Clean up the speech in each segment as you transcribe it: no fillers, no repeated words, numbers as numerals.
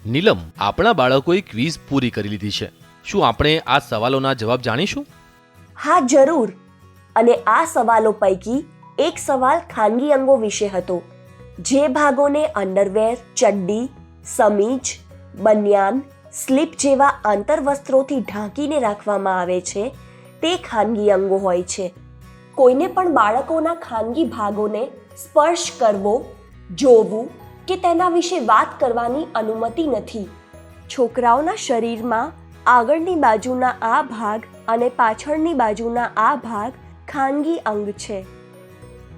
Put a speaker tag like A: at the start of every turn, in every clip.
A: નીલમ, આપણા બાળકોએ ક્વિઝ પૂરી કરી લીધી છે. શું આપણે આ સવાલોના જવાબ જાણીશું?
B: હા, જરૂર. અને આ સવાલો પૈકી એક સવાલ ખાનગી અંગો વિશે હતો. જે ભાગોને અંડરવેર, ચડ્ડી, સમીજ, બનિયાન, સ્લીપ જેવા આંતરવસ્ત્રોથી ઢાંકીને રાખવામાં આવે છે તે ખાનગી અંગો હોય છે. કોઈને પણ બાળકોના ખાનગી ભાગોને સ્પર્શ કરવો, જોવું કે તેના વિશે વાત કરવાની અનુમતિ નથી. છોકરાઓના શરીરમાં આગળની બાજુના આ ભાગ અને પાછળની બાજુના આ ભાગ ખાનગી અંગ છે.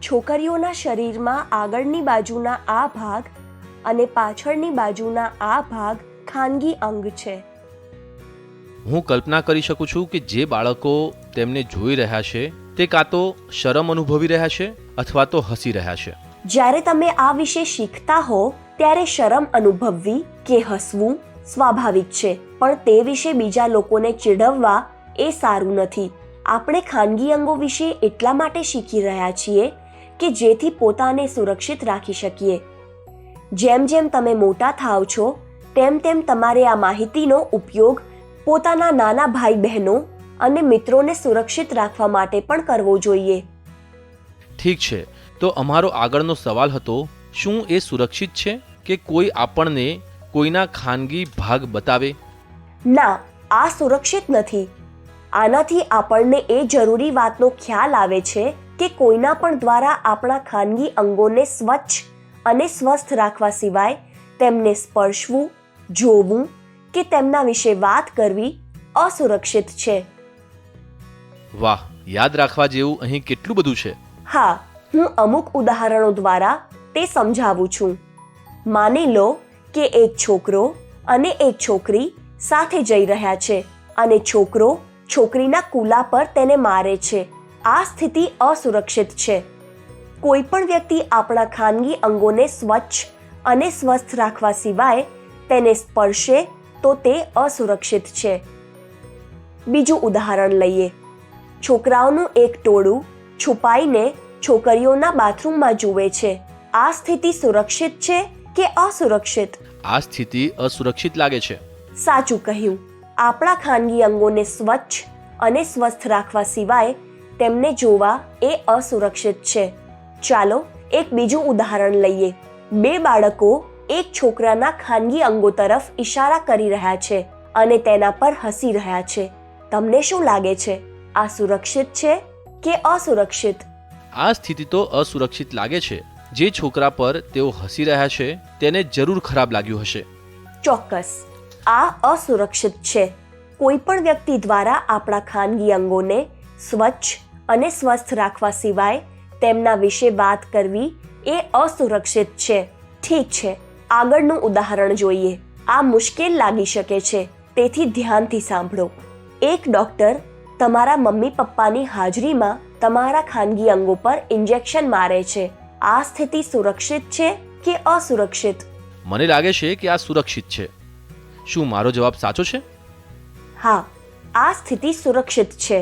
B: છોકરીઓના શરીરમાં આગળની બાજુના આ ભાગ અને પાછળની બાજુના આ ભાગ ખાનગી અંગ છે.
A: હું કલ્પના કરી શકું છું કે જે બાળકો તેમને જોઈ રહ્યા છે તે કાં તો શરમ અનુભવી રહ્યા છે અથવા તો હસી રહ્યા છે.
B: જ્યારે તમે આ વિશે શીખતા હો ત્યારે શરમ અનુભવવી કે હસવું સ્વાભાવિક છે, પણ તે વિશે બીજા લોકોને ચીડવવા એ સારું નથી. આપણે ખાનગી અંગો વિશે એટલા માટે શીખી રહ્યા છીએ કે જેથી પોતાને સુરક્ષિત રાખી શકીએ. જેમ જેમ તમે મોટા થાવ છો તેમ તેમ તમારે આ માહિતીનો ઉપયોગ પોતાના નાના ભાઈ બહેનો અને મિત્રોને સુરક્ષિત રાખવા માટે પણ કરવો જોઈએ.
A: ઠીક છે, તો અમારો આગળનો સવાલ હતો, શું એ સુરક્ષિત છે કે કોઈ આપણને કોઈના ખાનગી ભાગ બતાવે?
B: ના, આ સુરક્ષિત નથી. આનાથી આપણને એ જરૂરી વાતનો ખ્યાલ આવે છે કે કોઈના પણ દ્વારા આપણા ખાનગી અંગોને સ્વચ્છ અને સ્વસ્થ રાખવા સિવાય તેમને સ્પર્શવું, જોવું કે તેમના વિશે વાત કરવી અસુરક્ષિત છે.
A: વાહ, યાદ રાખવા જેવું અહીં કેટલું બધું છે.
B: હા, હું અમુક ઉદાહરણો દ્વારા તે સમજાવું છું. માની લો કે એક છોકરો અને એક છોકરી સાથે જઈ રહ્યા છે અને છોકરો છોકરીના કુલા પર તેને મારે છે. આ સ્થિતિ અસુરક્ષિત છે. કોઈ પણ વ્યક્તિ આપણા ખાનગી અંગોને સ્વચ્છ અને સ્વસ્થ રાખવા સિવાય તેને સ્પર્શે તો તે અસુરક્ષિત છે. બીજું ઉદાહરણ લઈએ. છોકરાઓનું એક ટોળું છુપાઈને છોકરીઓના બાથરૂમમાં જુએ છે. આ સ્થિતિ સુરક્ષિત છે કે અસુરક્ષિત?
A: આ સ્થિતિ અસુરક્ષિત લાગે છે.
B: સાચું કહ્યું. આપણા ખાનગી અંગોને સ્વચ્છ અને સ્વસ્થ રાખવા સિવાય તેમને જોવા એ અસુરક્ષિત છે. ચાલો એક બીજું ઉદાહરણ લઈએ. બે બાળકો એક છોકરાના ખાનગી અંગો તરફ ઈશારા કરી રહ્યા છે અને તેના પર હસી રહ્યા છે. તમને શું લાગે છે, આ સુરક્ષિત છે કે અસુરક્ષિત?
A: આ સ્થિતિ તો અસુરક્ષિત લાગે છે. જે છોકરા પર તેઓ હસી રહ્યા છે તેને જરૂર ખરાબ લાગ્યું હશે.
B: ચોક્કસ, આ અસુરક્ષિત છે. કોઈ પણ વ્યક્તિ દ્વારા આપણા ખાનગી અંગોને સ્વચ્છ અને સ્વસ્થ રાખવા સિવાય તેમના વિશે વાત કરવી એ અસુરક્ષિત છે. ઠીક છે, આગળનું ઉદાહરણ જોઈએ. આ મુશ્કેલ લાગી શકે છે, તેથી ધ્યાનથી સાંભળો. એક ડોક્ટર તમારા મમ્મી પપ્પાની હાજરીમાં તમારા ખાનગી અંગો પર ઇન્જેક્શન મારે છે. આ સ્થિતિ સુરક્ષિત છે કે અસુરક્ષિત?
A: મને લાગે છે કે આ સુરક્ષિત છે. શું મારો જવાબ સાચો છે?
B: હા, આ સ્થિતિ સુરક્ષિત છે.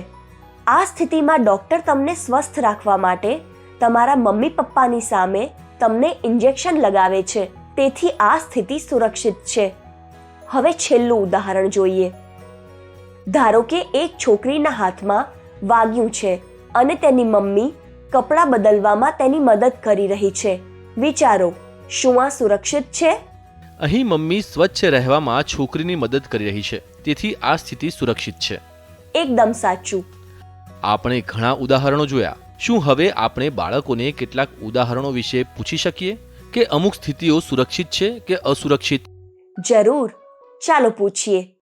B: આ સ્થિતિમાં ડોક્ટર તમને સ્વસ્થ રાખવા માટે તમારા મમ્મી પપ્પાની સામે તમને ઇન્જેક્શન લગાવે છે. તેથી આ સ્થિતિ સુરક્ષિત છે. હવે છેલ્લું ઉદાહરણ જોઈએ. ધારો કે એક છોકરીના હાથમાં વાગ્યું છે અને તેની મમ્મી કપડાં બદલવામાં તેની મદદ કરી રહી છે. વિચારો, શું આ સુરક્ષિત છે?
A: અહીં મમ્મી સ્વચ્છ રહેવામાં છોકરીની મદદ કરી રહી છે, તેથી આ સ્થિતિ સુરક્ષિત છે.
B: એકદમ સાચું.
A: આપણે ઘણા ઉદાહરણો જોયા. શું હવે આપણે બાળકોને કેટલાક ઉદાહરણો વિશે પૂછી શકીએ કે અમુક સ્થિતિઓ સુરક્ષિત છે કે અસુરક્ષિત?
B: જરૂર, ચાલો પૂછીએ.